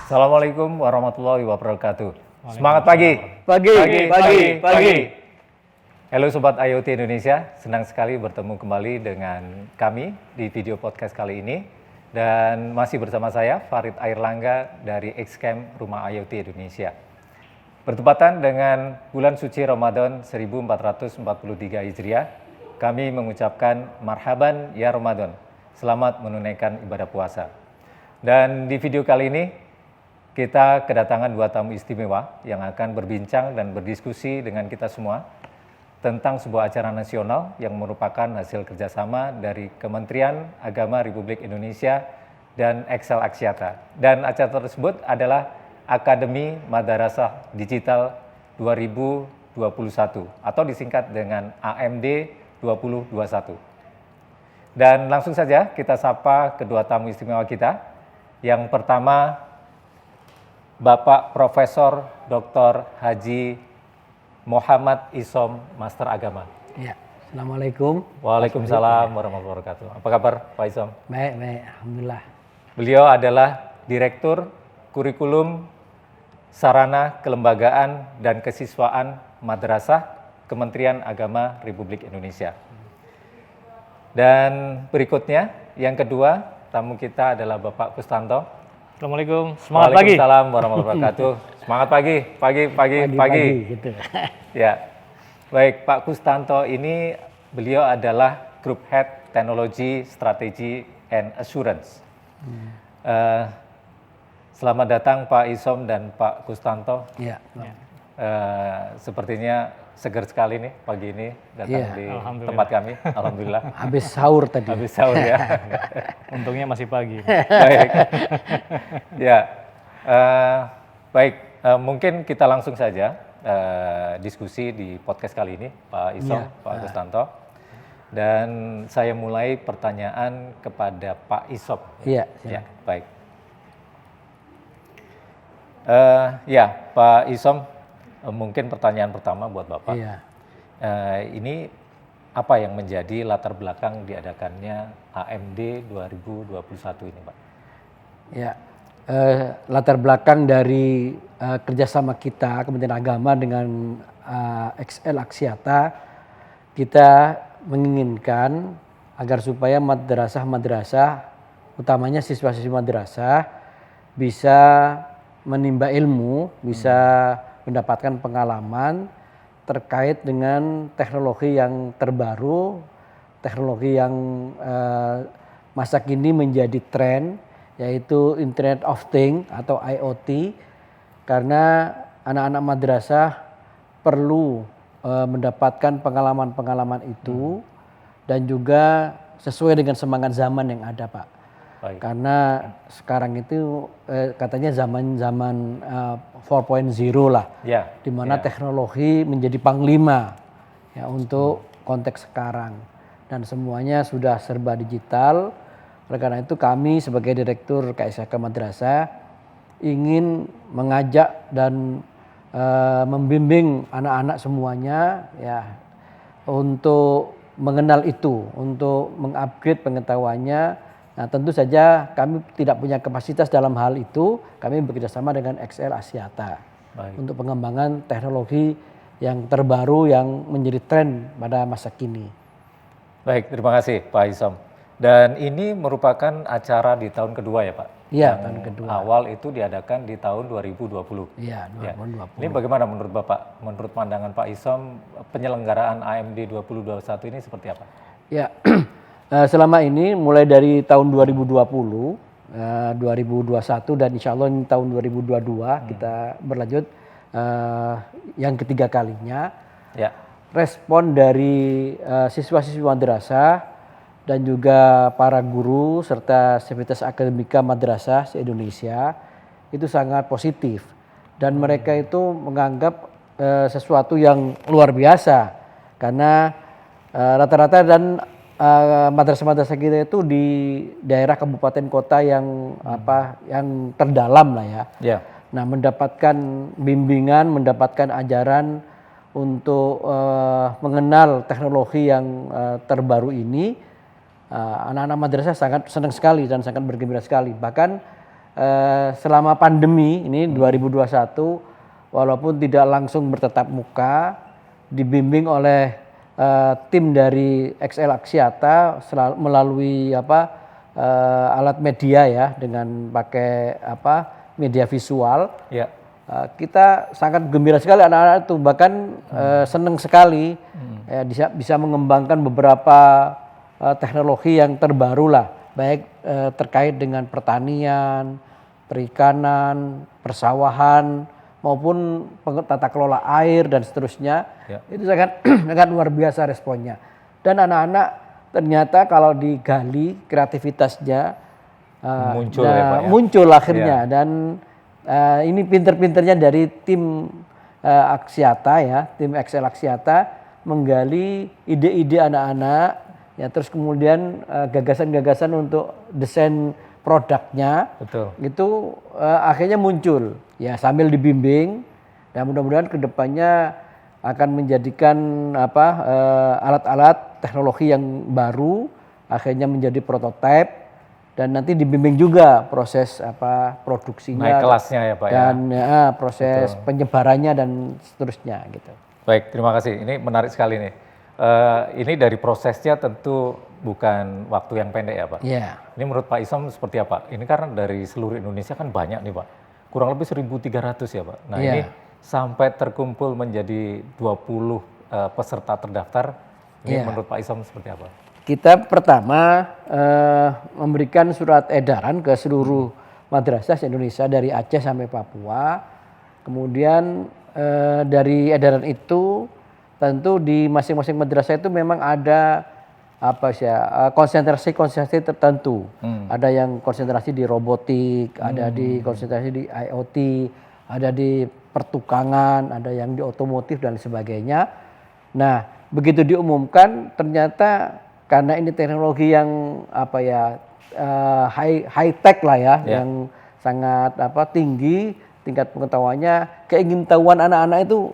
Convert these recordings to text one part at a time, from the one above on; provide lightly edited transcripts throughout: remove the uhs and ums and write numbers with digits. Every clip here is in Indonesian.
Assalamualaikum warahmatullahi wabarakatuh. Semangat pagi. Pagi. Halo Sobat IoT Indonesia, senang sekali bertemu kembali dengan kami di video podcast kali ini. Dan masih bersama saya, Farid Airlangga dari Xcamp Rumah IoT Indonesia. Bertepatan dengan bulan suci Ramadan 1443 Hijriah, kami mengucapkan marhaban ya Ramadan, selamat menunaikan ibadah puasa. Dan di video kali ini, kita kedatangan dua tamu istimewa yang akan berbincang dan berdiskusi dengan kita semua tentang sebuah acara nasional yang merupakan hasil kerjasama dari Kementerian Agama Republik Indonesia dan Excel Axiata. Dan acara tersebut adalah Akademi Madrasah Digital 2021 atau disingkat dengan AMD 2021. Dan langsung saja kita sapa kedua tamu istimewa kita. Yang pertama, Bapak Profesor Dr. Haji Muhammad Isom, Master Agama. Ya, Assalamualaikum. Waalaikumsalam warahmatullahi wabarakatuh. Apa kabar Pak Isom? Baik, Alhamdulillah. Beliau adalah Direktur Kurikulum Sarana Kelembagaan dan Kesiswaan Madrasah Kementerian Agama Republik Indonesia. Dan berikutnya, yang kedua, tamu kita adalah Bapak Kustanto. Assalamualaikum, semangat pagi. Waalaikumsalam warahmatullahi wabarakatuh. Semangat pagi. Gitu. Ya, baik Pak Kustanto ini beliau adalah Group Head Technology Strategy and Assurance. Selamat datang Pak Isom dan Pak Kustanto. Ya. Sepertinya segar sekali nih pagi ini datang di tempat kami. Alhamdulillah. Habis sahur tadi. Habis sahur ya. Untungnya masih pagi. Baik. Ya, baik. Mungkin kita langsung saja diskusi di podcast kali ini, Pak Isom, Pak Kustanto. Dan saya mulai pertanyaan kepada Pak Isom. Iya. Ya, baik. Pak Isom, mungkin pertanyaan pertama buat Bapak. Iya. Ini apa yang menjadi latar belakang diadakannya AMD 2021 ini, Pak? Ya, latar belakang dari kerjasama kita Kementerian Agama dengan XL Axiata, kita menginginkan agar supaya madrasah, utamanya siswa-siswi madrasah, bisa menimba ilmu, bisa mendapatkan pengalaman terkait dengan teknologi yang terbaru, teknologi yang masa kini menjadi tren, yaitu Internet of Things atau IoT, karena anak-anak madrasah perlu mendapatkan pengalaman-pengalaman itu dan juga sesuai dengan semangat zaman yang ada, Pak. Baik. Karena sekarang itu katanya zaman 4.0 lah, di mana teknologi menjadi panglima ya untuk konteks sekarang dan semuanya sudah serba digital. Oleh karena itu kami sebagai Direktur KSK Madrasah ingin mengajak dan membimbing anak-anak semuanya ya untuk mengenal itu, untuk mengupgrade pengetahuannya. Nah, tentu saja kami tidak punya kapasitas dalam hal itu. Kami bekerjasama dengan XL Axiata untuk pengembangan teknologi yang terbaru yang menjadi tren pada masa kini. Baik, terima kasih Pak Isom. Dan ini merupakan acara di tahun kedua ya Pak? Iya, tahun kedua. Awal itu diadakan di tahun 2020. Iya, 2020. Ini bagaimana menurut Bapak? Menurut pandangan Pak Isom, penyelenggaraan AMD 2021 ini seperti apa? Ya, selama ini mulai dari tahun 2020, 2021 dan insya Allah ini tahun 2022 kita berlanjut yang ketiga kalinya. Ya. Respon dari siswa-siswi madrasah dan juga para guru serta sivitas akademika madrasah se-Indonesia itu sangat positif dan mereka itu menganggap sesuatu yang luar biasa karena rata-rata dan madrasah-madrasah kita itu di daerah kabupaten kota yang yang terdalam lah ya. Yeah. Nah, mendapatkan bimbingan, mendapatkan ajaran untuk mengenal teknologi yang terbaru ini, anak-anak madrasah sangat senang sekali dan sangat bergembira sekali. Bahkan selama pandemi ini 2021 walaupun tidak langsung bertatap muka, dibimbing oleh tim dari XL Axiata melalui alat media ya, dengan pakai media visual. Ya. Kita sangat gembira sekali anak-anak itu, bahkan senang sekali bisa mengembangkan beberapa teknologi yang terbaru lah, baik terkait dengan pertanian, perikanan, persawahan, maupun tata kelola air dan seterusnya. Ya. Itu sangat luar biasa responnya. Dan anak-anak ternyata kalau digali kreativitasnya muncul, ya, Pak, ya? Muncul akhirnya. Ya. Dan ini pinter-pinternya dari tim Axiata ya, tim XL Axiata menggali ide-ide anak-anak ya, terus kemudian gagasan-gagasan untuk desain produknya. Betul. Itu akhirnya muncul ya, sambil dibimbing, dan mudah-mudahan kedepannya akan menjadikan alat-alat teknologi yang baru akhirnya menjadi prototipe, dan nanti dibimbing juga proses produksinya, naik kelasnya ya Pak, dan ya, proses betul, penyebarannya dan seterusnya gitu. Baik, terima kasih. Ini menarik sekali nih. Ini dari prosesnya tentu bukan waktu yang pendek ya Pak. Yeah. Ini menurut Pak Isom seperti apa? Ini karena dari seluruh Indonesia kan banyak nih Pak. Kurang lebih 1.300 ya Pak. Nah ini sampai terkumpul menjadi 20 peserta terdaftar. Ini menurut Pak Isom seperti apa? Kita pertama memberikan surat edaran ke seluruh madrasah Indonesia dari Aceh sampai Papua. Kemudian dari edaran itu tentu di masing-masing madrasah itu memang ada konsentrasi tertentu. Ada yang konsentrasi di robotik, ada di konsentrasi di IoT, ada di pertukangan, ada yang di otomotif dan sebagainya. Nah, begitu diumumkan ternyata karena ini teknologi yang high tech lah ya, yang sangat tinggi tingkat pengetahuannya, keingintahuan anak-anak itu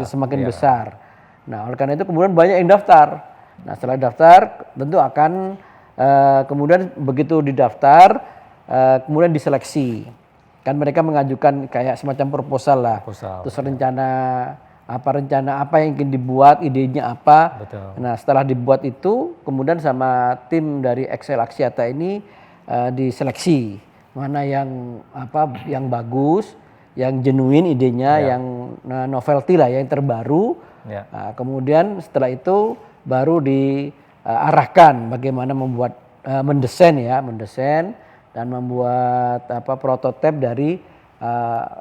semakin besar. Nah, oleh karena itu kemudian banyak yang daftar. Nah, setelah daftar tentu akan kemudian begitu didaftar kemudian diseleksi. Kan mereka mengajukan kayak semacam proposal lah. Terus rencana apa yang ingin dibuat, idenya apa. Betul. Nah, setelah dibuat itu kemudian sama tim dari XL Axiata ini diseleksi. Mana yang bagus, yang genuine idenya, yang novelty lah, yang terbaru. Ya. Nah, kemudian setelah itu baru diarahkan bagaimana membuat mendesain dan membuat prototipe dari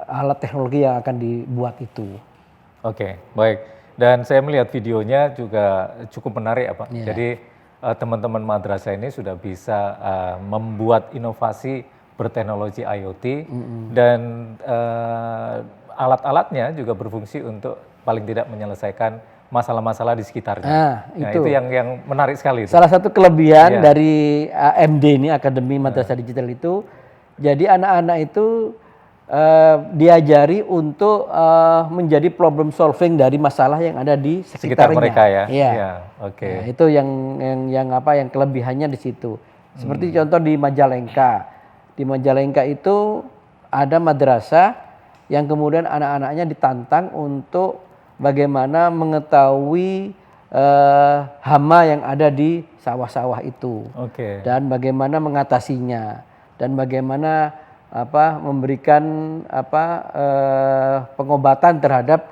alat teknologi yang akan dibuat itu. Oke, baik. Dan saya melihat videonya juga cukup menarik ya Pak. Yeah. Jadi teman-teman madrasah ini sudah bisa membuat inovasi berteknologi IoT dan alat-alatnya juga berfungsi untuk paling tidak menyelesaikan masalah-masalah di sekitarnya. Nah, itu yang menarik sekali. Salah satu kelebihan dari AMD ini, Akademi Madrasah Digital itu, jadi anak-anak itu diajari untuk menjadi problem solving dari masalah yang ada di sekitarnya. Mereka ya. Iya. Oke. Nah, itu yang kelebihannya di situ. Seperti contoh di Majalengka. Di Majalengka itu ada madrasah yang kemudian anak-anaknya ditantang untuk bagaimana mengetahui hama yang ada di sawah-sawah itu. Oke. Dan bagaimana mengatasinya, dan bagaimana memberikan pengobatan terhadap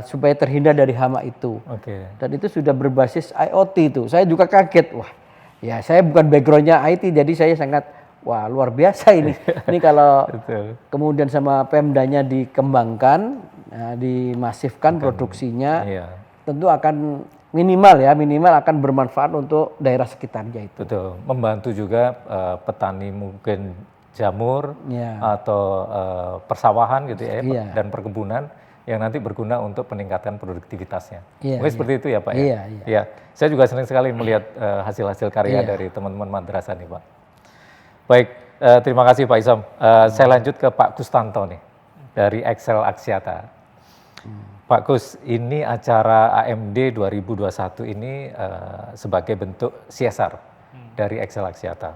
supaya terhindar dari hama itu. Oke. Dan itu sudah berbasis IoT itu. Saya juga kaget, wah, ya saya bukan backgroundnya IT, jadi saya sangat luar biasa ini. Ini kalau kemudian sama Pemdanya dikembangkan, dimasifkan produksinya, tentu akan minimal akan bermanfaat untuk daerah sekitarnya itu. Betul, membantu juga petani mungkin jamur atau persawahan gitu ya, dan perkebunan yang nanti berguna untuk peningkatan produktivitasnya. Mungkin seperti itu ya Pak ya? Iya. Saya juga senang sekali melihat hasil-hasil karya dari teman-teman madrasah nih Pak. Baik, terima kasih Pak Isom. Saya lanjut ke Pak Kustanto nih, dari XL Axiata. Pak Kus, ini acara AMD 2021 ini sebagai bentuk CSR dari XL Axiata.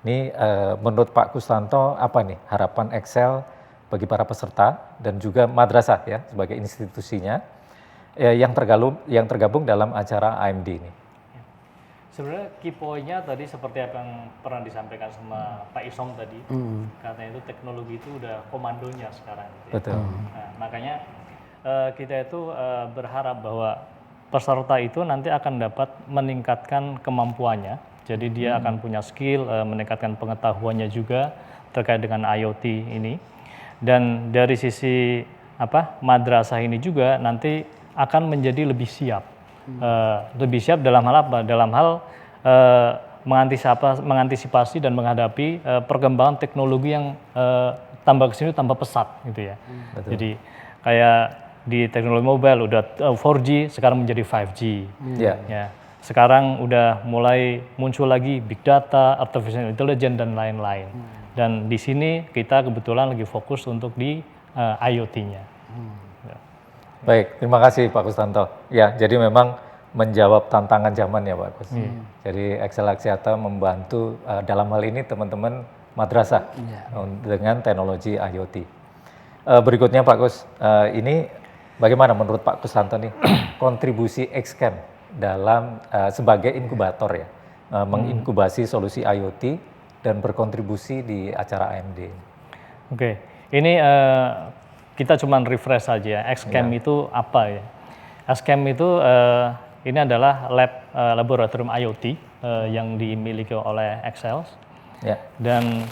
Ini menurut Pak Kustanto apa nih harapan Excel bagi para peserta dan juga madrasah ya sebagai institusinya yang tergabung dalam acara AMD ini? Sebenarnya key point-nya tadi seperti apa yang pernah disampaikan sama Pak Isom tadi, katanya itu teknologi itu udah komandonya sekarang. Gitu ya. Betul. Nah, makanya kita itu berharap bahwa peserta itu nanti akan dapat meningkatkan kemampuannya. Jadi dia akan punya skill, meningkatkan pengetahuannya juga terkait dengan IoT ini. Dan dari sisi madrasah ini juga nanti akan menjadi lebih siap. Lebih siap dalam hal apa? Dalam hal mengantisipasi dan menghadapi perkembangan teknologi yang tambah kesini tambah pesat gitu ya. Jadi kayak di teknologi mobile udah 4G sekarang menjadi 5G. Ya. Sekarang udah mulai muncul lagi big data, artificial intelligence dan lain-lain. Dan di sini kita kebetulan lagi fokus untuk di IoT-nya. Baik, terima kasih Pak Kustanto. Ya, jadi memang menjawab tantangan zaman ya Pak Kus. Jadi Excel Axiata membantu dalam hal ini teman-teman madrasah dengan teknologi IoT. Berikutnya Pak Kus, ini bagaimana menurut Pak Kustanto nih kontribusi Xcam dalam sebagai inkubator ya, menginkubasi solusi IoT dan berkontribusi di acara AMD. Oke, ini kita cuma refresh saja. Xcam itu apa ya? Xcam itu ini adalah laboratorium IoT yang dimiliki oleh Excel. Dan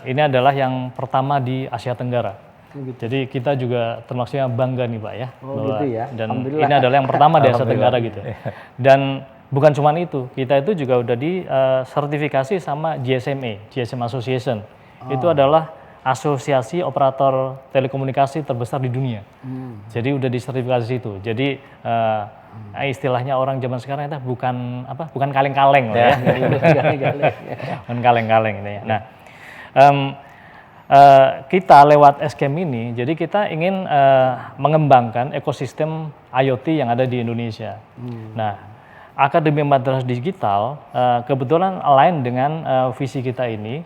ini adalah yang pertama di Asia Tenggara. Jadi kita juga termasuk yang bangga nih Pak ya. Gitu ya. Dan ini adalah yang pertama di Asia Tenggara gitu. Dan bukan cuma itu, kita itu juga udah disertifikasi sama GSMA, GSM Association. Itu adalah asosiasi operator telekomunikasi terbesar di dunia. Jadi udah disertifikasi itu. Jadi istilahnya orang zaman sekarang itu bukan kaleng-kaleng lah ya. Bukan kaleng-kaleng ini ya. Nah, kita lewat Xcam ini, jadi kita ingin mengembangkan ekosistem IoT yang ada di Indonesia. Nah, Akademi Madrasah Digital kebetulan align dengan visi kita ini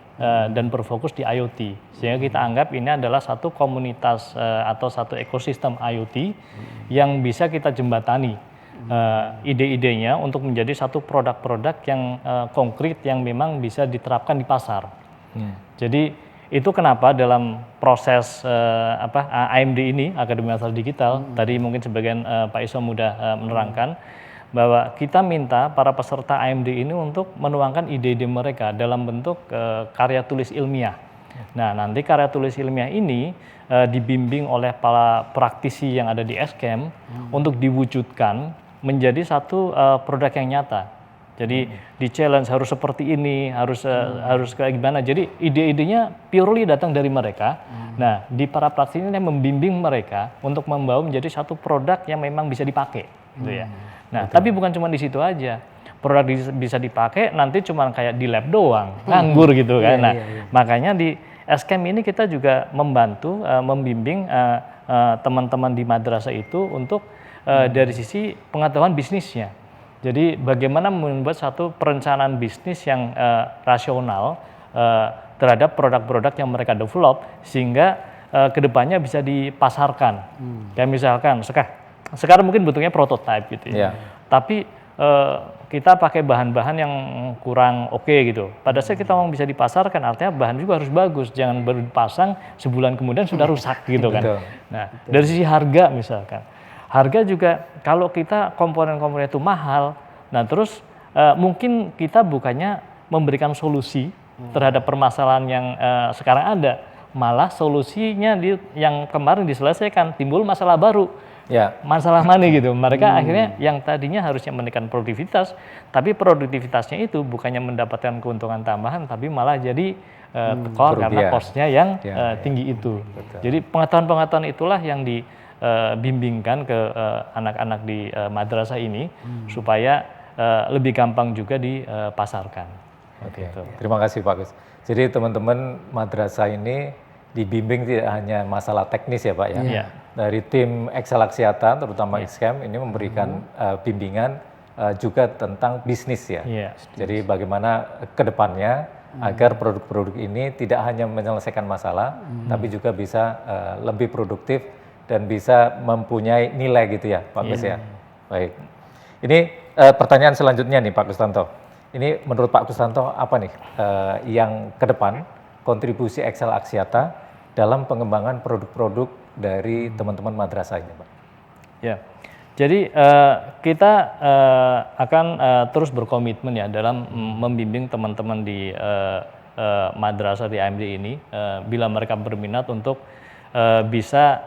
dan berfokus di IoT. Sehingga kita anggap ini adalah satu komunitas atau satu ekosistem IoT yang bisa kita jembatani ide-idenya untuk menjadi satu produk-produk yang konkret yang memang bisa diterapkan di pasar. Jadi itu kenapa dalam proses AMD ini, Akademi Madrasah Digital, tadi mungkin sebagian Pak Isom sudah menerangkan, bahwa kita minta para peserta AMD ini untuk menuangkan ide-ide mereka dalam bentuk karya tulis ilmiah. Nah, nanti karya tulis ilmiah ini dibimbing oleh para praktisi yang ada di Xcam untuk diwujudkan menjadi satu produk yang nyata. Jadi di challenge harus seperti ini, harus kayak gimana. Jadi ide-idenya purely datang dari mereka. Nah, di para praktisi ini membimbing mereka untuk membawa menjadi satu produk yang memang bisa dipakai, gitu ya. Nah, tapi bukan cuma di situ aja. Produk bisa dipakai nanti cuma kayak di lab doang, nganggur gitu kan. Nah, makanya di Xcam ini kita juga membantu membimbing teman-teman di madrasah itu untuk dari sisi pengetahuan bisnisnya. Jadi bagaimana membuat satu perencanaan bisnis yang rasional terhadap produk-produk yang mereka develop sehingga kedepannya bisa dipasarkan. Kayak misalkan sekarang mungkin bentuknya prototype gitu ya. Tapi kita pakai bahan-bahan yang kurang oke gitu. Pada saat kita mau bisa dipasarkan, artinya bahan juga harus bagus. Jangan baru dipasang sebulan kemudian sudah rusak gitu kan. Nah, dari sisi harga misalkan. Harga juga kalau kita komponen-komponen itu mahal, nah terus mungkin kita bukannya memberikan solusi terhadap permasalahan yang sekarang ada. Malah solusinya yang kemarin diselesaikan, timbul masalah baru. Masalah mana gitu. Mereka akhirnya yang tadinya harusnya menekan produktivitas, tapi produktivitasnya itu bukannya mendapatkan keuntungan tambahan, tapi malah jadi tekor karena cost-nya yang tinggi itu. Jadi pengetahuan-pengetahuan itulah yang dibimbingkan ke anak-anak di madrasah ini supaya lebih gampang juga dipasarkan. Gitu. Terima kasih Pak Gus. Jadi teman-teman madrasah ini dibimbing tidak hanya masalah teknis ya Pak ya. Dari tim Excel Axiata terutama Xcam ini memberikan bimbingan juga tentang bisnis ya. Jadi bagaimana ke depannya agar produk-produk ini tidak hanya menyelesaikan masalah, tapi juga bisa lebih produktif dan bisa mempunyai nilai gitu ya, Pak Gus ya. Baik. Ini pertanyaan selanjutnya nih Pak Kustanto. Ini menurut Pak Kustanto apa nih yang ke depan kontribusi Excel Axiata dalam pengembangan produk-produk dari teman-teman madrasah ini, Pak? Ya. Jadi kita akan terus berkomitmen ya dalam membimbing teman-teman di madrasah di AMD ini bila mereka berminat untuk bisa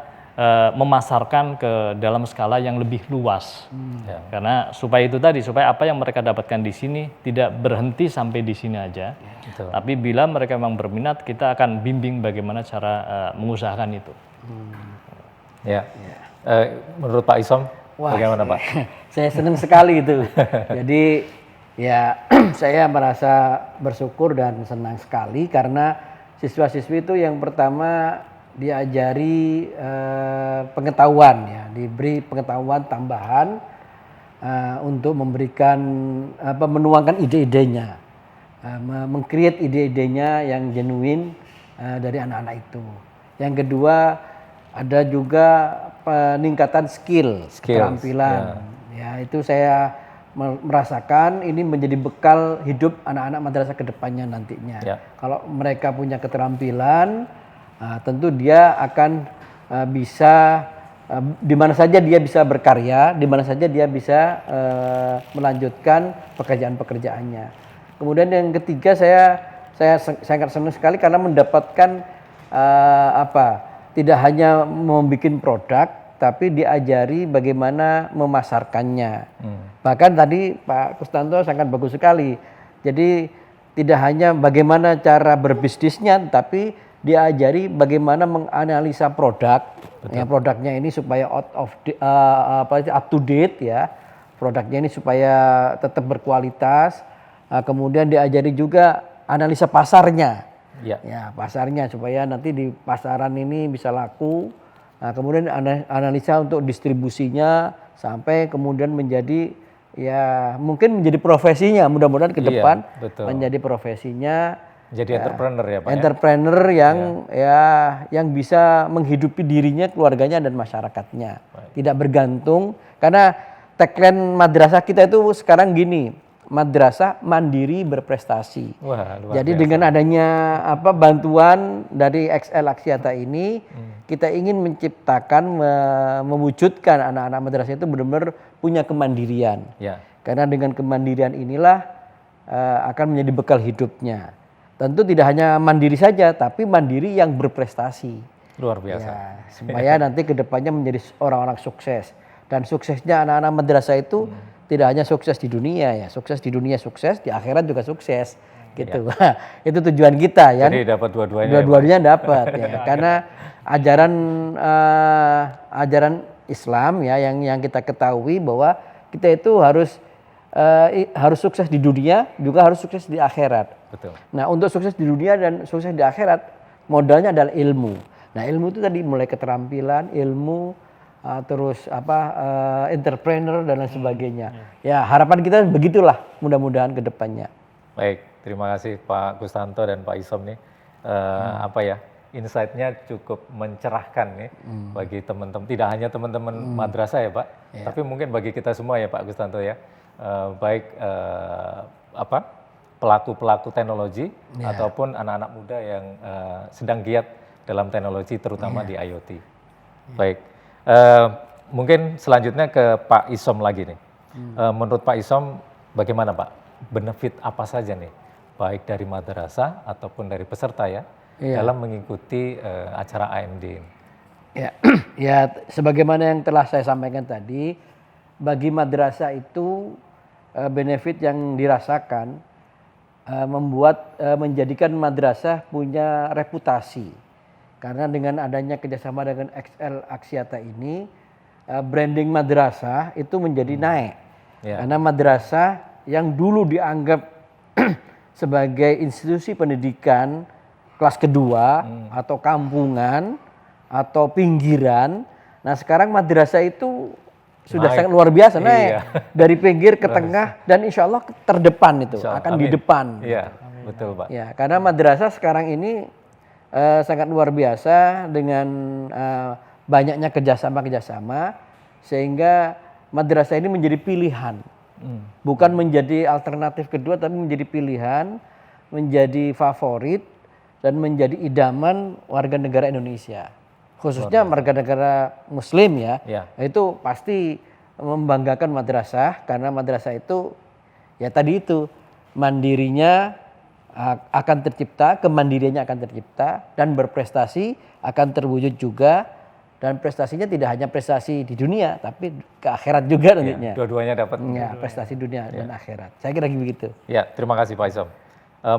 memasarkan ke dalam skala yang lebih luas. Ya. Karena supaya itu tadi, supaya apa yang mereka dapatkan di sini tidak berhenti sampai di sini aja. Betul. Tapi bila mereka memang berminat, kita akan bimbing bagaimana cara mengusahakan itu. Ya. Menurut Pak Isom, bagaimana Pak? Saya senang sekali itu. Jadi ya saya merasa bersyukur dan senang sekali karena siswa-siswi itu yang pertama diajari pengetahuan ya, diberi pengetahuan tambahan untuk memberikan menuangkan ide-idenya, meng-create ide-idenya yang genuine dari anak-anak itu. Yang kedua ada juga peningkatan skill, keterampilan. Ya, itu saya merasakan ini menjadi bekal hidup anak-anak madrasah ke depannya nantinya. Ya. Kalau mereka punya keterampilan, tentu dia akan bisa di mana saja dia bisa berkarya, di mana saja dia bisa melanjutkan pekerjaan-pekerjaannya. Kemudian yang ketiga saya sangat senang sekali karena mendapatkan tidak hanya membuat produk, tapi diajari bagaimana memasarkannya. Bahkan tadi Pak Kustanto sangat bagus sekali. Jadi tidak hanya bagaimana cara berbisnisnya, tapi diajari bagaimana menganalisa produk. Ya, produknya ini supaya up to date ya. Produknya ini supaya tetap berkualitas. Kemudian diajari juga analisa pasarnya. Ya, pasarnya supaya nanti di pasaran ini bisa laku. Nah, kemudian analisa untuk distribusinya sampai kemudian menjadi ya mungkin menjadi profesinya, mudah-mudahan ke depan menjadi profesinya. Jadi entrepreneur ya Pak. Entrepreneur yang bisa menghidupi dirinya, keluarganya dan masyarakatnya. Tidak bergantung karena tagline madrasah kita itu sekarang gini. Madrasah mandiri berprestasi. Wah, jadi biasa. Dengan adanya bantuan dari XL Axiata ini, kita ingin menciptakan, mewujudkan anak-anak madrasah itu benar-benar punya kemandirian. Ya. Karena dengan kemandirian inilah akan menjadi bekal hidupnya. Tentu tidak hanya mandiri saja, tapi mandiri yang berprestasi. Luar biasa. Ya, supaya nanti kedepannya menjadi orang-orang sukses. Dan suksesnya anak-anak madrasah itu tidak hanya sukses di dunia ya, sukses di dunia sukses, di akhirat juga sukses gitu. Ya. Itu tujuan kita ya. Jadi dapat dua-duanya. Dua-duanya dapat ya. Karena ajaran Islam ya yang kita ketahui bahwa kita itu harus sukses di dunia, juga harus sukses di akhirat. Betul. Nah, untuk sukses di dunia dan sukses di akhirat modalnya adalah ilmu. Nah, ilmu itu tadi mulai keterampilan, ilmu terus entrepreneur dan lain sebagainya. Ya, harapan kita begitulah mudah-mudahan ke depannya. Baik, terima kasih Pak Kustanto dan Pak Isom nih. Insight-nya cukup mencerahkan nih bagi teman-teman, tidak hanya teman-teman madrasah ya Pak, tapi mungkin bagi kita semua ya Pak Kustanto ya. Baik pelaku-pelaku teknologi ataupun anak-anak muda yang sedang giat dalam teknologi terutama di IoT. Baik. Mungkin selanjutnya ke Pak Isom lagi nih. Menurut Pak Isom bagaimana Pak? Benefit apa saja nih? Baik dari madrasah ataupun dari peserta ya dalam mengikuti acara AMD ini. Ya, sebagaimana yang telah saya sampaikan tadi, bagi madrasah itu benefit yang dirasakan menjadikan madrasah punya reputasi. Karena dengan adanya kerjasama dengan XL Axiata ini, branding madrasah itu menjadi naik. Karena madrasah yang dulu dianggap sebagai institusi pendidikan kelas kedua atau kampungan atau pinggiran, nah sekarang madrasah itu sudah sangat luar biasa naik Iya. dari pinggir ke tengah dan insya Allah terdepan itu Insya Allah. akan di Amin. depan. Iya, betul Pak. Ya, karena madrasah sekarang ini sangat luar biasa dengan banyaknya kerjasama sehingga madrasah ini menjadi pilihan, bukan menjadi alternatif kedua, tapi menjadi pilihan, menjadi favorit dan menjadi idaman warga negara Indonesia. Khususnya warga negara Muslim ya, itu pasti membanggakan madrasah karena madrasah itu ya tadi itu mandirinya akan tercipta, kemandiriannya akan tercipta dan berprestasi akan terwujud juga dan prestasinya tidak hanya prestasi di dunia tapi ke akhirat juga nantinya. Dua-duanya dapat. Ya, prestasi dunia dan akhirat. Saya kira begitu. Ya, terima kasih Pak Isom.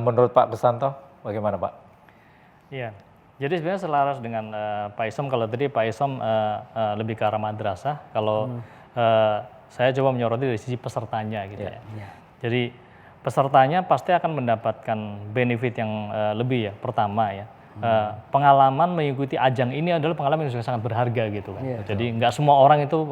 Menurut Pak Kusanto bagaimana Pak? Iya. Jadi sebenarnya selaras dengan Pak Isom, kalau tadi Pak Isom lebih ke arah madrasah, kalau saya coba menyoroti dari sisi pesertanya gitu ya. Jadi pesertanya pasti akan mendapatkan benefit yang lebih ya. Pertama ya, pengalaman mengikuti ajang ini adalah pengalaman yang sangat berharga gitu kan. Jadi nggak semua orang itu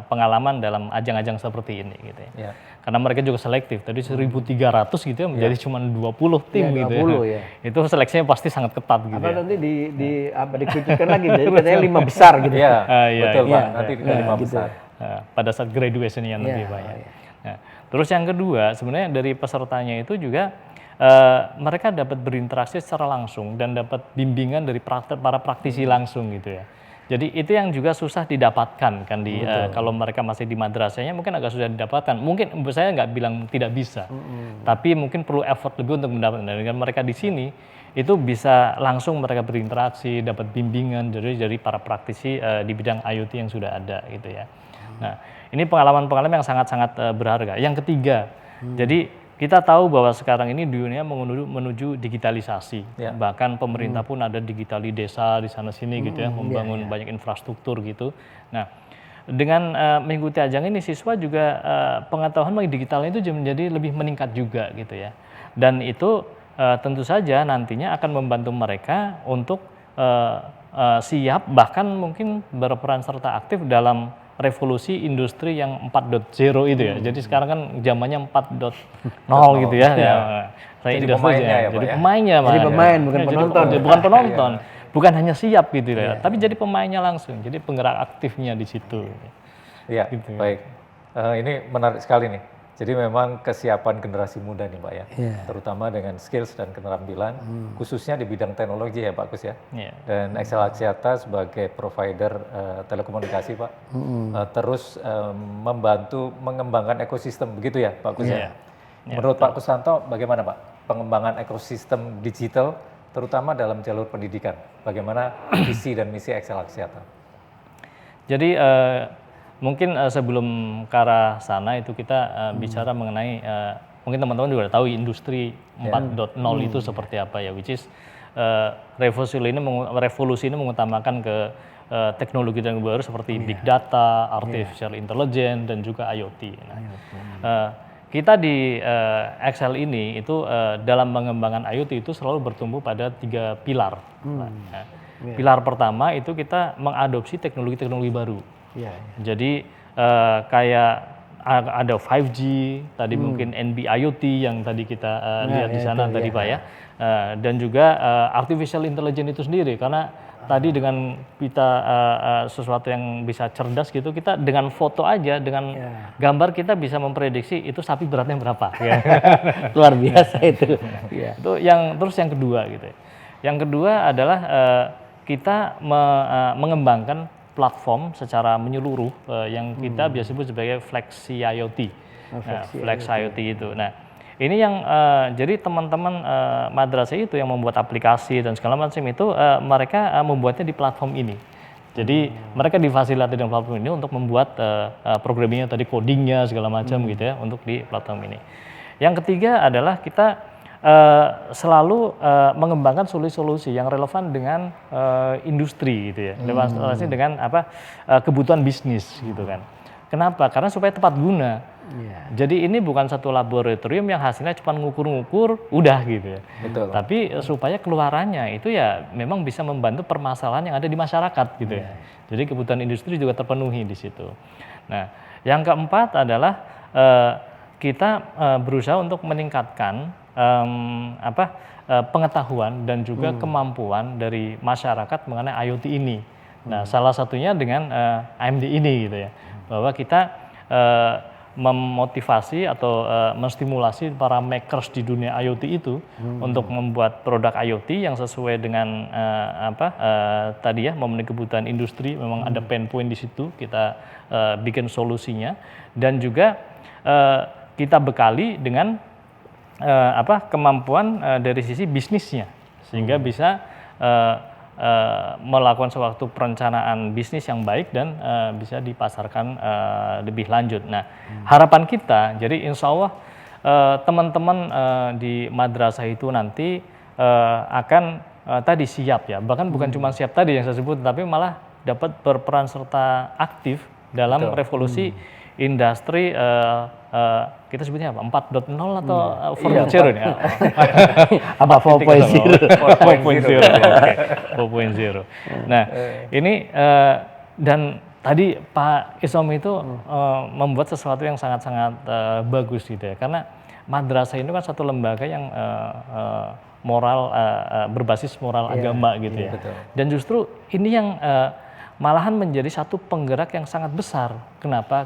pengalaman dalam ajang-ajang seperti ini gitu ya. Karena mereka juga selektif. Tadi 1.300 gitu ya menjadi cuma 20 tim gitu ya. Itu seleksinya pasti sangat ketat gitu. Atau nanti dikucurkan lagi jadi katanya 5 besar gitu. Betul Pak. Nanti 5 besar. Pada saat graduation-nya nanti Pak ya. Nah, terus yang kedua sebenarnya dari pesertanya itu juga mereka dapat berinteraksi secara langsung dan dapat bimbingan dari para praktisi langsung gitu ya. Jadi itu yang juga susah didapatkan kan di kalau mereka masih di madrasahnya mungkin agak susah didapatkan. Mungkin saya nggak bilang tidak bisa, tapi mungkin perlu effort lebih untuk mendapatkan. Dengan mereka di sini itu bisa langsung mereka berinteraksi, dapat bimbingan dari para praktisi di bidang IoT yang sudah ada gitu ya. Nah ini pengalaman-pengalaman yang sangat-sangat berharga. Yang ketiga, jadi kita tahu bahwa sekarang ini dunia menuju digitalisasi, bahkan pemerintah pun ada digitali desa di sana sini gitu ya, membangun banyak infrastruktur gitu. Nah, dengan mengikuti ajang ini siswa juga pengetahuan mengenai digitalnya itu menjadi lebih meningkat juga gitu ya. Dan itu tentu saja nantinya akan membantu mereka untuk siap bahkan mungkin berperan serta aktif dalam revolusi industri yang 4.0 itu ya. Jadi sekarang kan zamannya 4.0 gitu ya. Saya jadi pemainnya ya, jadi pemainnya, jadi pemain bukan penonton. Bukan penonton, bukan hanya siap gitu ya, tapi jadi pemainnya langsung. Jadi penggerak aktifnya di situ. Iya, gitu. Baik. Ini menarik sekali nih. Jadi memang kesiapan generasi muda nih Pak ya, terutama dengan skills dan keterampilan, khususnya di bidang teknologi ya Pak Kus ya. Dan Excel Axiata sebagai provider telekomunikasi Pak, terus membantu mengembangkan ekosistem begitu ya Pak Kus ya. Menurut Pak Kusanto bagaimana Pak pengembangan ekosistem digital, terutama dalam jalur pendidikan, bagaimana visi dan misi Excel Axiata? Jadi mungkin sebelum ke arah sana itu kita bicara mengenai mungkin teman-teman juga tahu industri 4.0 itu seperti apa ya, which is revolusi ini mengutamakan ke teknologi yang baru seperti big data, artificial intelligence dan juga IoT. Kita di Excel ini itu dalam pengembangan IoT itu selalu bertumbuh pada 3 pilar. Pilar pertama itu kita mengadopsi teknologi-teknologi baru. Jadi kayak ada 5G, tadi mungkin NB IoT yang tadi kita lihat di sana tadi Pak ya, dan juga artificial intelligence itu sendiri karena tadi dengan kita sesuatu yang bisa cerdas gitu, kita dengan foto aja, dengan gambar kita bisa memprediksi itu sapi beratnya berapa. Luar biasa itu. Itu terus yang kedua gitu. Yang kedua adalah kita mengembangkan platform secara menyeluruh yang kita biasa sebut sebagai Flexi IoT, Flex IoT itu. Nah, ini yang jadi teman-teman madrasah itu yang membuat aplikasi dan segala macam itu mereka membuatnya di platform ini. Jadi mereka difasilitasi dengan platform ini untuk membuat programmingnya tadi, codingnya segala macam gitu ya untuk di platform ini. Yang ketiga adalah kita selalu mengembangkan solusi-solusi yang relevan dengan industri gitu ya, relevan dengan kebutuhan bisnis gitu kan. Kenapa? Karena supaya tepat guna. Jadi ini bukan satu laboratorium yang hasilnya cuma ngukur-ngukur udah gitu ya. Tapi supaya keluarannya itu ya memang bisa membantu permasalahan yang ada di masyarakat gitu ya. Jadi kebutuhan industri juga terpenuhi di situ. Nah, yang keempat adalah kita berusaha untuk meningkatkan pengetahuan dan juga kemampuan dari masyarakat mengenai IoT ini. Nah, salah satunya dengan AMD ini gitu ya, bahwa kita memotivasi atau menstimulasi para makers di dunia IoT itu untuk membuat produk IoT yang sesuai dengan tadi ya, memenuhi kebutuhan industri. Memang ada pain point di situ, kita bikin solusinya, dan juga kita bekali dengan kemampuan dari sisi bisnisnya, sehingga bisa melakukan suatu perencanaan bisnis yang baik dan bisa dipasarkan lebih lanjut. Nah, harapan kita, jadi insya Allah teman-teman di madrasah itu nanti akan tadi siap ya, bahkan bukan cuma siap tadi yang saya sebut, tapi malah dapat berperan serta aktif dalam revolusi industri kita sebutnya apa? 4.0 atau 4.0 nih? Apa 4.0? 4.0. Nah, ini dan tadi Pak Isom itu membuat sesuatu yang sangat-sangat bagus gitu ya, karena madrasah ini kan satu lembaga yang moral, berbasis moral agama gitu ya. Betul. Dan justru ini yang malahan menjadi satu penggerak yang sangat besar. Kenapa?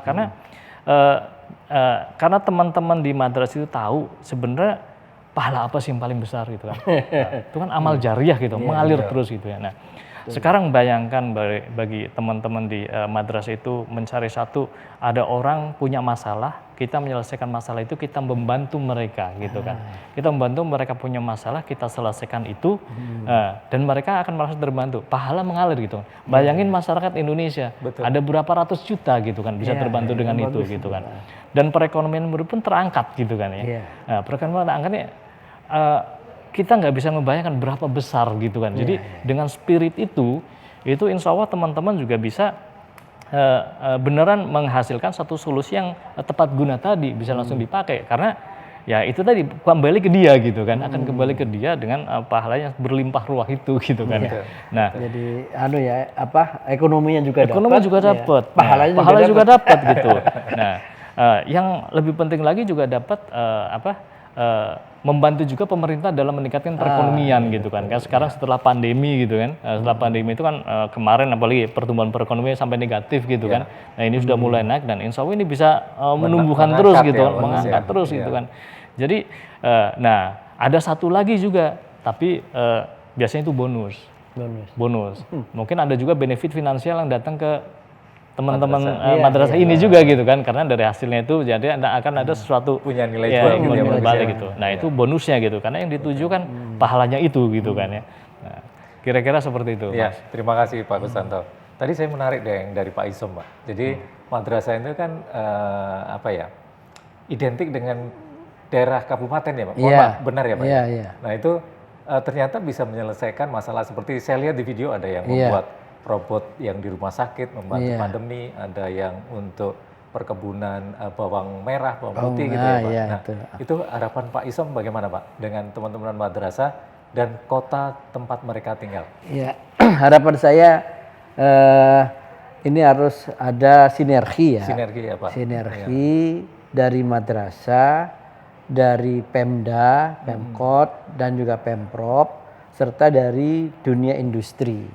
Karena teman-teman di madrasah itu tahu sebenarnya pahala apa sih yang paling besar gitu kan. Itu kan amal jariah gitu, mengalir terus gitu ya. Nah, sekarang bayangkan bagi teman-teman di madrasah itu mencari satu, ada orang punya masalah, kita menyelesaikan masalah itu, kita membantu mereka gitu kan. Kita membantu mereka punya masalah, kita selesaikan itu, dan mereka akan merasa terbantu. Pahala mengalir gitu. Bayangin masyarakat Indonesia, ada berapa ratus juta gitu kan, bisa terbantu dengan itu gitu kan. Dan perekonomian murid pun terangkat gitu kan ya. Nah, perekonomian terangkatnya kita nggak bisa membayangkan berapa besar gitu kan. Jadi dengan spirit itu insya Allah teman-teman juga bisa beneran menghasilkan satu solusi yang tepat guna tadi, bisa langsung dipakai. Karena ya itu tadi kembali ke dia gitu kan, akan kembali ke dia dengan pahala yang berlimpah ruah itu gitu kan. Nah, jadi ekonominya juga dapat. Ekonomi juga dapat. Pahala juga dapat gitu. Nah, yang lebih penting lagi juga dapat membantu juga pemerintah dalam meningkatkan perekonomian gitu kan. Kayak sekarang setelah pandemi gitu kan, setelah pandemi itu kan kemarin apalagi pertumbuhan perekonomian sampai negatif gitu kan. Nah, ini sudah mulai naik dan insya Allah ini bisa menumbuhkan terus gitu, mengangkat terus gitu kan. Jadi, nah ada satu lagi juga, tapi biasanya itu bonus. Mungkin ada juga benefit finansial yang datang ke teman-teman madrasah ini juga gitu kan, karena dari hasilnya itu jadi akan ada sesuatu punya nilai jual balik gitu. Nah, itu bonusnya gitu, karena yang dituju kan pahalanya itu gitu kan ya. Nah, kira-kira seperti itu. Ya, terima kasih Pak Kustanto. Tadi saya menarik deh yang dari Pak Isom, Pak. Jadi madrasah itu kan identik dengan daerah kabupaten ya Pak. Benar ya Pak? Nah, itu ternyata bisa menyelesaikan masalah seperti saya lihat di video, ada yang membuat robot yang di rumah sakit membantu pandemi, ada yang untuk perkebunan bawang merah, bawang putih gitu ya Pak. Nah, itu harapan Pak Isom bagaimana Pak dengan teman-teman madrasah dan kota tempat mereka tinggal? Ya, harapan saya ini harus ada sinergi ya. Sinergi ya Pak. Sinergi dari madrasah, dari Pemda, Pemkot, dan juga Pemprov, serta dari dunia industri.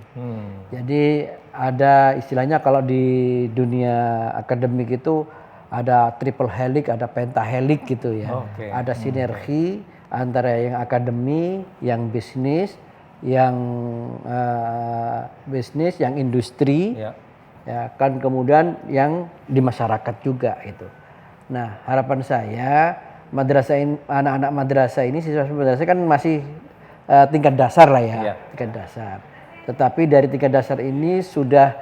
Jadi ada istilahnya kalau di dunia akademik itu ada triple helix, ada pentahelix gitu ya. Ada sinergi antara yang akademi, yang bisnis, yang industri, ya kan, kemudian yang di masyarakat juga itu. Nah, harapan saya anak-anak madrasah ini, siswa madrasah kan masih tingkat dasar lah ya, tingkat dasar. Tetapi dari tingkat dasar ini sudah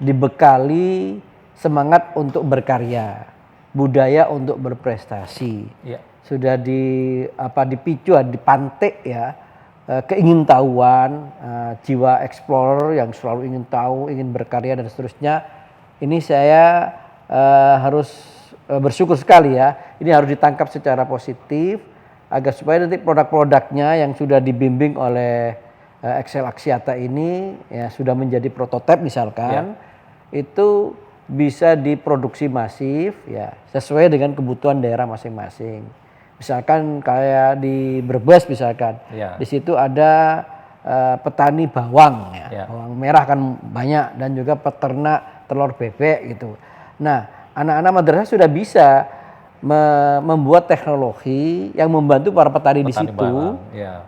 dibekali semangat untuk berkarya, budaya untuk berprestasi, sudah dipicu, dipantik ya, keingintahuan, jiwa explorer yang selalu ingin tahu, ingin berkarya dan seterusnya. Ini saya harus bersyukur sekali ya. Ini harus ditangkap secara positif, agar supaya nanti produk-produknya yang sudah dibimbing oleh Excel Axiata ini ya sudah menjadi prototipe misalkan, itu bisa diproduksi masif ya sesuai dengan kebutuhan daerah masing-masing. Misalkan kayak di Brebes misalkan, di situ ada petani bawang ya, bawang merah kan banyak dan juga peternak telur bebek gitu. Nah, anak-anak madrasah sudah bisa membuat teknologi yang membantu para petani di situ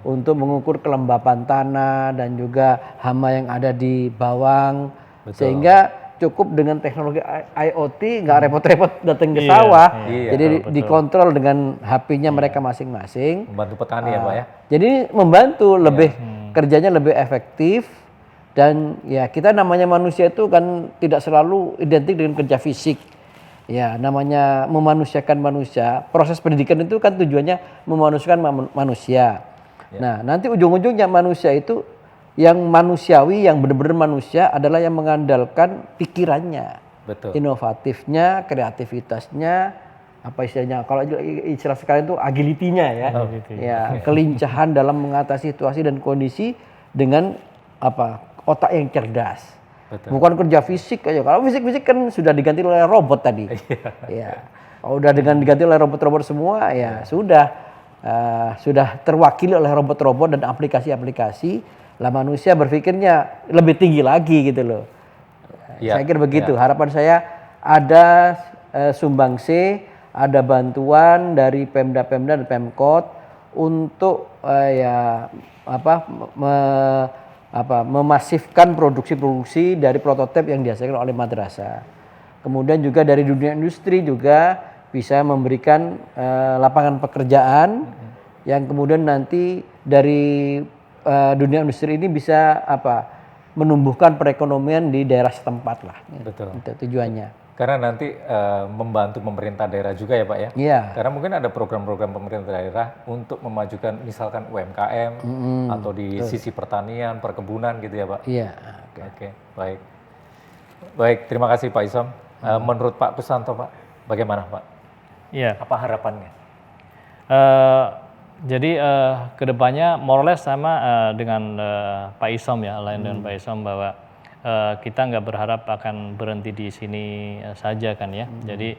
untuk mengukur kelembapan tanah dan juga hama yang ada di bawang. Sehingga cukup dengan teknologi IoT, nggak repot-repot datang ke sawah, jadi dikontrol dengan HP-nya mereka masing-masing. Membantu petani ya Pak ya. Jadi membantu lebih kerjanya lebih efektif dan ya kita namanya manusia itu kan tidak selalu identik dengan kerja fisik. Ya namanya memanusiakan manusia. Proses pendidikan itu kan tujuannya memanusiakan manusia. Nah nanti ujung-ujungnya manusia itu yang manusiawi, yang benar-benar manusia adalah yang mengandalkan pikirannya, inovatifnya, kreativitasnya, apa istilahnya? Kalau istilah sekarang itu agility-nya ya, kelincahan dalam mengatasi situasi dan kondisi dengan otak yang cerdas. Bukan kerja fisik aja. Kalau fisik kan sudah diganti oleh robot tadi. Ya, kalau udah diganti oleh robot-robot semua, ya sudah terwakili oleh robot-robot dan aplikasi-aplikasi. Lah manusia berpikirnya lebih tinggi lagi gitu loh. Saya kira begitu. Harapan saya ada sumbangsi, ada bantuan dari Pemda-Pemda dan Pemkot untuk memasifkan produksi-produksi dari prototipe yang dihasilkan oleh madrasah. Kemudian juga dari dunia industri juga bisa memberikan lapangan pekerjaan yang kemudian nanti dari dunia industri ini bisa menumbuhkan perekonomian di daerah setempat lah. Betul. Itu tujuannya. Karena nanti membantu pemerintah daerah juga ya Pak ya. Iya. Karena mungkin ada program-program pemerintah daerah untuk memajukan misalkan UMKM atau di sisi pertanian, perkebunan gitu ya Pak. Iya. Oke, baik. Baik, terima kasih Pak Isom. Menurut Pak Kusanto Pak, bagaimana Pak? Iya. Apa harapannya? Jadi kedepannya more or less sama dengan Pak Isom ya, lain dengan Pak Isom bahwa kita nggak berharap akan berhenti di sini saja kan ya. Jadi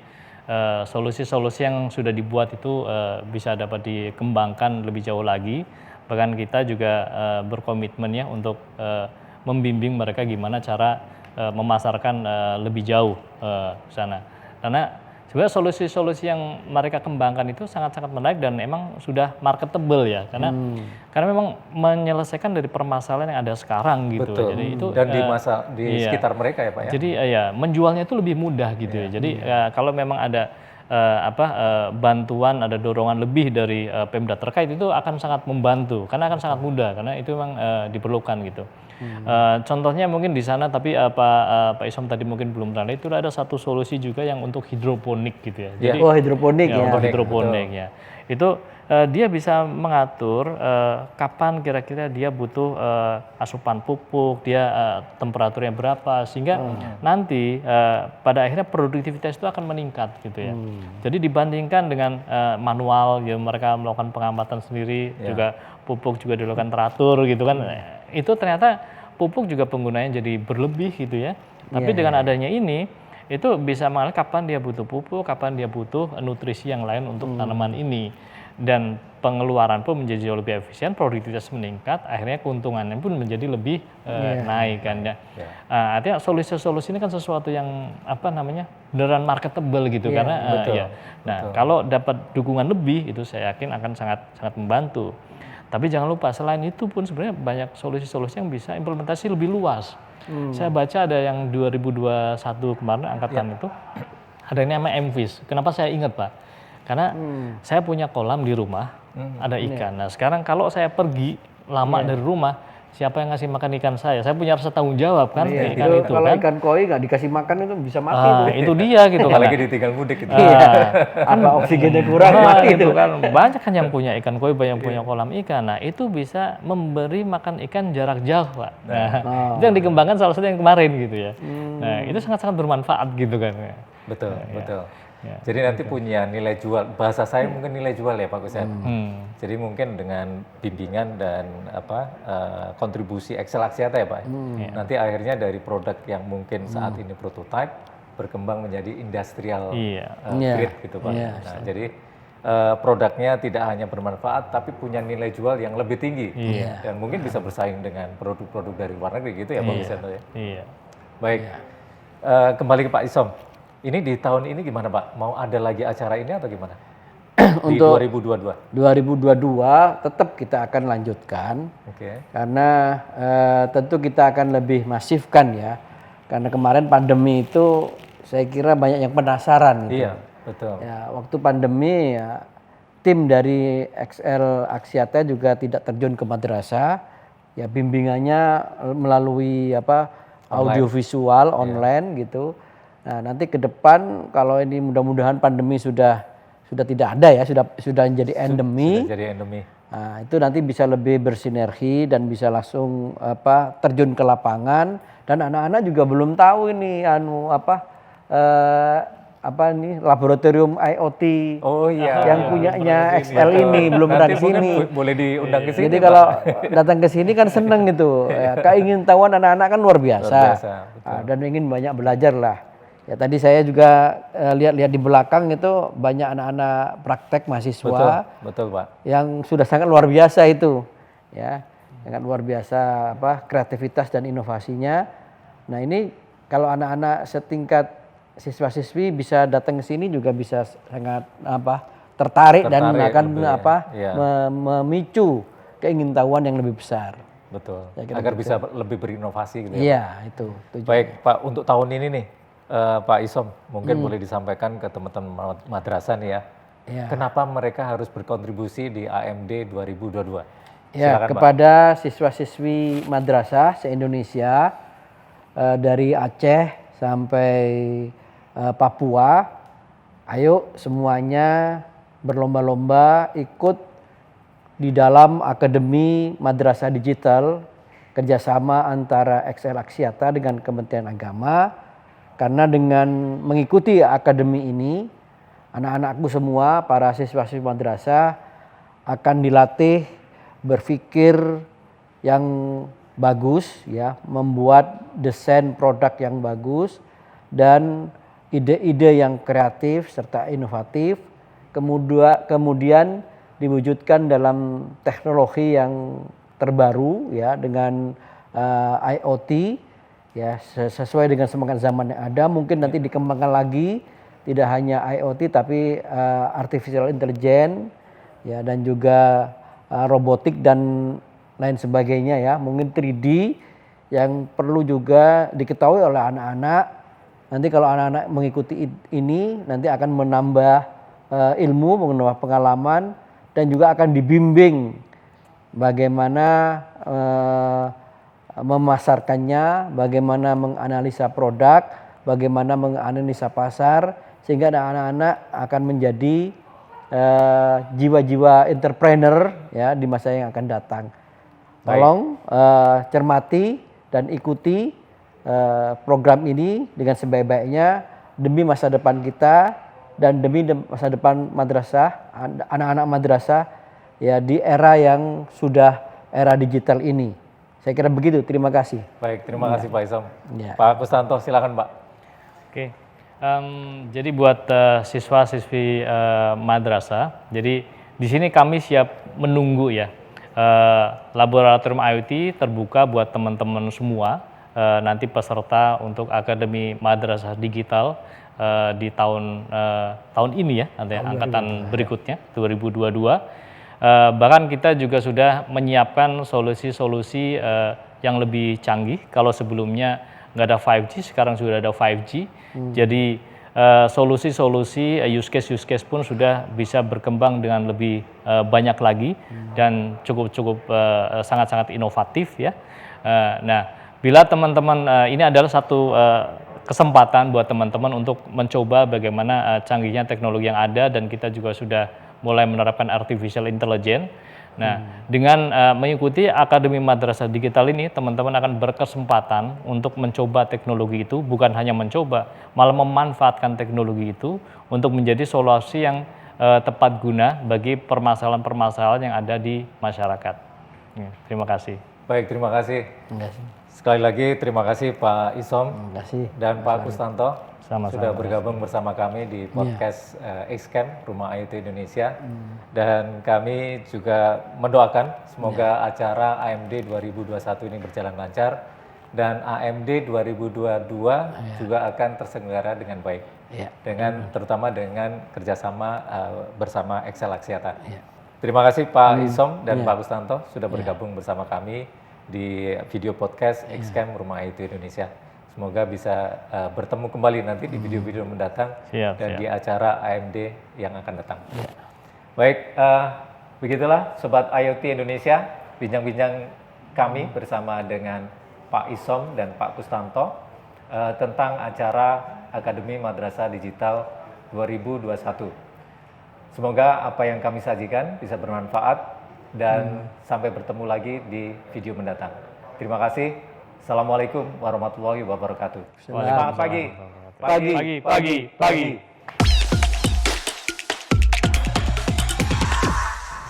solusi-solusi yang sudah dibuat itu bisa dapat dikembangkan lebih jauh lagi. Bahkan kita juga berkomitmen ya untuk membimbing mereka gimana cara memasarkan lebih jauh ke sana. Karena sebenarnya solusi-solusi yang mereka kembangkan itu sangat-sangat menarik dan emang sudah marketable ya, karena memang menyelesaikan dari permasalahan yang ada sekarang gitu. Betul. Jadi itu dan di sekitar mereka ya Pak ya. Jadi menjualnya itu lebih mudah gitu ya. Jadi kalau memang ada bantuan, ada dorongan lebih dari Pemda terkait itu akan sangat membantu karena akan sangat mudah karena itu memang diperlukan gitu. Contohnya mungkin di sana tapi Pak Isom tadi mungkin belum pernah itu ada satu solusi juga yang untuk hidroponik gitu ya. Jadi, hidroponik ya. Untuk hidroponik ya. Itu dia bisa mengatur kapan kira-kira dia butuh asupan pupuk, dia temperaturnya berapa sehingga nanti pada akhirnya produktivitas itu akan meningkat gitu ya. Jadi dibandingkan dengan manual ya mereka melakukan pengamatan sendiri juga pupuk juga dilakukan teratur gitu kan. Itu ternyata pupuk juga penggunanya jadi berlebih gitu ya. Tapi dengan adanya ini itu bisa mengalir kapan dia butuh pupuk, kapan dia butuh nutrisi yang lain untuk tanaman ini. Dan pengeluaran pun menjadi jauh lebih efisien, produktivitas meningkat, akhirnya keuntungannya pun menjadi lebih naik kan ya. Artinya solusi-solusi ini kan sesuatu yang beneran marketable gitu karena kalau dapat dukungan lebih itu saya yakin akan sangat membantu. Tapi jangan lupa selain itu pun sebenarnya banyak solusi-solusi yang bisa implementasi lebih luas. Saya baca ada yang 2021 kemarin angkatan itu ada yang namanya MFIS. Kenapa saya ingat Pak? Karena saya punya kolam di rumah, ada ikan. Nah sekarang kalau saya pergi lama dari rumah, siapa yang ngasih makan ikan saya? Saya punya rasa tanggung jawab kan ikan itu kalau kan. Ikan koi nggak dikasih makan itu bisa mati. Itu dia gitu kan. Apalagi ditinggal mudik gitu. Apa oksigennya kurang mati itu kan. Banyak kan yang punya ikan koi, banyak yang punya kolam ikan. Nah itu bisa memberi makan ikan jarak jauh Pak. Itu yang dikembangkan salah satu yang kemarin gitu ya. Nah itu sangat-sangat bermanfaat gitu kan. Betul. Jadi nanti punya nilai jual, bahasa saya mungkin nilai jual ya Pak Kusen. Jadi mungkin dengan bimbingan dan kontribusi Excel Axiata ya Pak. Nanti akhirnya dari produk yang mungkin saat ini prototype berkembang menjadi industrial Iya. grade gitu Pak. Iya. Nah, jadi produknya tidak hanya bermanfaat tapi punya nilai jual yang lebih tinggi dan mungkin bisa bersaing dengan produk-produk dari luar negeri gitu ya Pak Wisanto ya. Iya. Baik, kembali ke Pak Isom. Ini di tahun ini gimana Pak? Mau ada lagi acara ini atau gimana? Di Untuk 2022? 2022 tetap kita akan lanjutkan. Karena tentu kita akan lebih masifkan ya. Karena kemarin pandemi itu saya kira banyak yang penasaran. Gitu. Iya, betul. Ya, waktu pandemi ya tim dari XL Axiata juga tidak terjun ke madrasah. Ya bimbingannya melalui audiovisual online gitu. Nah, nanti ke depan kalau ini mudah-mudahan pandemi sudah tidak ada ya, sudah menjadi endemi. Sudah jadi endemi. Nah, itu nanti bisa lebih bersinergi dan bisa langsung terjun ke lapangan dan anak-anak juga belum tahu ini laboratorium IoT yang punyanya XL ini belum pernah ke sini. Boleh diundang ke sini. Jadi kalau datang ke sini kan seneng gitu. Ya, keingin-tahuan anak-anak kan luar biasa. Dan ingin banyak belajar lah. Ya tadi saya juga lihat-lihat di belakang itu banyak anak-anak praktek mahasiswa. Betul Pak. Yang sudah sangat luar biasa itu. Ya, sangat luar biasa kreativitas dan inovasinya. Nah, ini kalau anak-anak setingkat siswa-siswi bisa datang ke sini juga bisa sangat tertarik dan akan memicu keingintahuan yang lebih besar. Betul. Agar bisa lebih berinovasi gitu ya. Iya, itu. Baik Pak, untuk tahun ini nih Pak Isom mungkin boleh disampaikan ke teman-teman madrasah nih ya. Kenapa mereka harus berkontribusi di AMD 2022? Ya, silakan, kepada siswa-siswi madrasah se-Indonesia dari Aceh sampai Papua, ayo semuanya berlomba-lomba ikut di dalam Akademi Madrasah Digital kerjasama antara XL Axiata dengan Kementerian Agama. Karena dengan mengikuti akademi ini, anak-anakku semua, para siswa-siswi madrasah akan dilatih berpikir yang bagus, ya, membuat desain produk yang bagus dan ide-ide yang kreatif serta inovatif, kemudian diwujudkan dalam teknologi yang terbaru, ya, dengan IoT. Ya, sesuai dengan semangat zaman yang ada, mungkin nanti dikembangkan lagi tidak hanya IoT tapi artificial intelligence ya dan juga robotik dan lain sebagainya ya, mungkin 3D yang perlu juga diketahui oleh anak-anak. Nanti kalau anak-anak mengikuti ini nanti akan menambah ilmu, menambah pengalaman dan juga akan dibimbing bagaimana memasarkannya, bagaimana menganalisa produk, bagaimana menganalisa pasar, sehingga anak-anak akan menjadi jiwa-jiwa entrepreneur ya di masa yang akan datang. Tolong cermati dan ikuti program ini dengan sebaik-baiknya demi masa depan kita dan demi masa depan madrasah, anak-anak madrasah ya di era yang sudah era digital ini. Saya kira begitu, terima kasih. Baik, terima kasih Pak Isom. Pak Kustanto, silakan Pak. Oke, jadi buat siswa-siswi madrasah, jadi di sini kami siap menunggu ya. Laboratorium IoT terbuka buat teman-teman semua, nanti peserta untuk Akademi Madrasah Digital di tahun ini ya, nanti angkatan berikutnya, 2022. Bahkan kita juga sudah menyiapkan solusi-solusi yang lebih canggih. Kalau sebelumnya nggak ada 5G, sekarang sudah ada 5G. Jadi solusi-solusi use case pun sudah bisa berkembang dengan lebih banyak lagi dan cukup sangat-sangat inovatif ya. Nah, bila teman-teman ini adalah satu kesempatan buat teman-teman untuk mencoba bagaimana canggihnya teknologi yang ada dan kita juga sudah mulai menerapkan artificial intelligence. Nah, dengan mengikuti Akademi Madrasah Digital ini, teman-teman akan berkesempatan untuk mencoba teknologi itu, bukan hanya mencoba, malah memanfaatkan teknologi itu untuk menjadi solusi yang tepat guna bagi permasalahan-permasalahan yang ada di masyarakat. Terima kasih. Baik, terima kasih. Sekali lagi terima kasih Pak Isom dan Pak Kustanto. Sama-sama. sudah bergabung bersama kami di podcast Xcamp Rumah IoT Indonesia. Dan kami juga mendoakan semoga acara AMD 2021 ini berjalan lancar dan AMD 2022 juga akan terselenggara dengan baik. Dengan terutama dengan kerjasama bersama Excel Axiata. Terima kasih Pak Isom dan Pak Kustanto sudah bergabung bersama kami di video podcast Xcamp Rumah IoT Indonesia. Semoga bisa bertemu kembali nanti di video-video mendatang dan di acara AMD yang akan datang. Baik, begitulah Sobat IoT Indonesia, bincang-bincang kami bersama dengan Pak Isom dan Pak Kustanto tentang acara Akademi Madrasah Digital 2021. Semoga apa yang kami sajikan bisa bermanfaat dan sampai bertemu lagi di video mendatang. Terima kasih. Assalamualaikum warahmatullahi wabarakatuh. Selamat pagi.